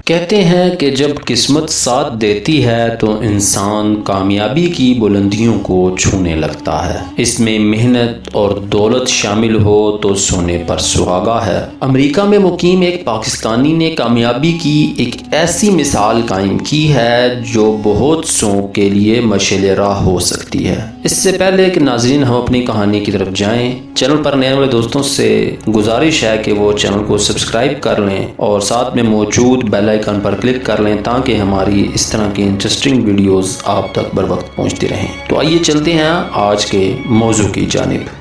کہتے ہیں کہ جب قسمت ساتھ دیتی ہے تو انسان کامیابی کی بلندیوں کو چھونے لگتا ہے۔ اس میں محنت اور دولت شامل ہو تو سونے پر سہاگا ہے۔ امریکہ میں مقیم ایک پاکستانی نے کامیابی کی ایک ایسی مثال قائم کی ہے جو بہت سوں کے لیے مشعل راہ ہو سکتی ہے۔ اس سے پہلے کہ ناظرین ہم اپنی کہانی کی طرف جائیں، چینل پر نئے والے دوستوں سے گزارش ہے کہ وہ چینل کو سبسکرائب کر لیں اور ساتھ میں موجود بیل آئیکن پر کلک کر لیں تاکہ ہماری اس طرح کی انٹرسٹنگ ویڈیوز آپ تک بر وقت پہنچتی رہیں۔ تو آئیے چلتے ہیں آج کے موضوع کی جانب۔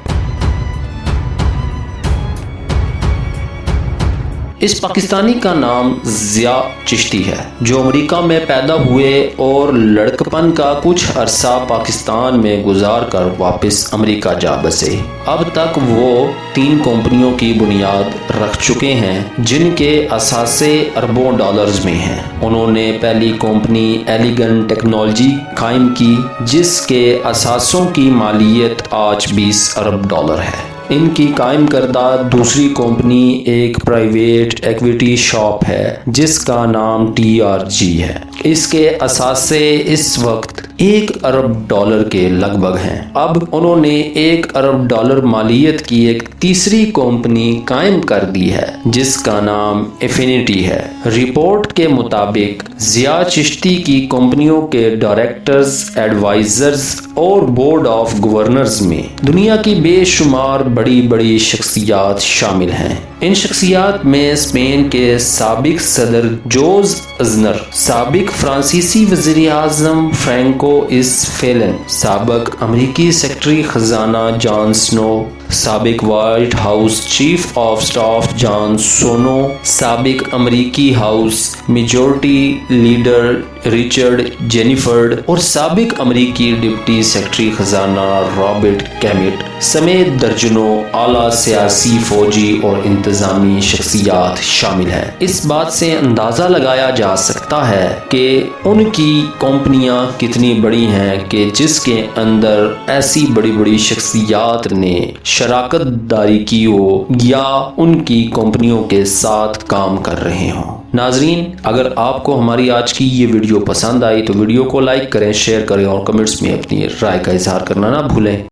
اس پاکستانی کا نام ضیاء چشتی ہے جو امریکہ میں پیدا ہوئے اور لڑکپن کا کچھ عرصہ پاکستان میں گزار کر واپس امریکہ جا بسے۔ اب تک وہ 3 کمپنیوں کی بنیاد رکھ چکے ہیں جن کے اثاثے اربوں ڈالرز میں ہیں۔ انہوں نے پہلی کمپنی ایلیگنٹ ٹیکنالوجی قائم کی جس کے اثاثوں کی مالیت آج 20 ارب ڈالر ہے۔ ان کی قائم کردہ دوسری کمپنی ایک پرائیویٹ ایکویٹی شاپ ہے جس کا نام TRG ہے۔ اس کے اثاثے اس وقت 1 ارب ڈالر کے لگ بھگ ہیں۔ اب انہوں نے 1 ارب ڈالر مالیت کی ایک تیسری کمپنی قائم کر دی ہے جس کا نام ایفینٹی ہے۔ رپورٹ کے مطابق ضیاء چشتی کی کمپنیوں کے ڈائریکٹرز، ایڈوائزرز اور بورڈ آف گورنرز میں دنیا کی بے شمار بڑی بڑی شخصیات شامل ہیں۔ ان شخصیات میں اسپین کے سابق صدر جوز ازنر، سابق فرانسیسی وزیر اعظم فرینکو اسفیلن، سابق امریکی سیکرٹری خزانہ جان سنو، سابق White House chief of staff John Sununu, سابق امریکی House majority leader Richard Gephardt اور سابق امریکی ڈپٹی سیکرٹری خزانہ رابرٹ کیمٹ سمیت درجنوں اعلیٰ سیاسی، فوجی اور انتظامی شخصیات شامل ہیں۔ اس بات سے اندازہ لگایا جا سکتا ہے کہ ان کی کمپنیاں کتنی بڑی ہیں کہ جس کے اندر ایسی بڑی بڑی شخصیات نے شراکت داری کی ہو یا ان کی کمپنیوں کے ساتھ کام کر رہے ہوں۔ ناظرین، اگر آپ کو ہماری آج کی یہ ویڈیو پسند آئی تو ویڈیو کو لائک کریں، شیئر کریں اور کمنٹس میں اپنی رائے کا اظہار کرنا نہ بھولیں۔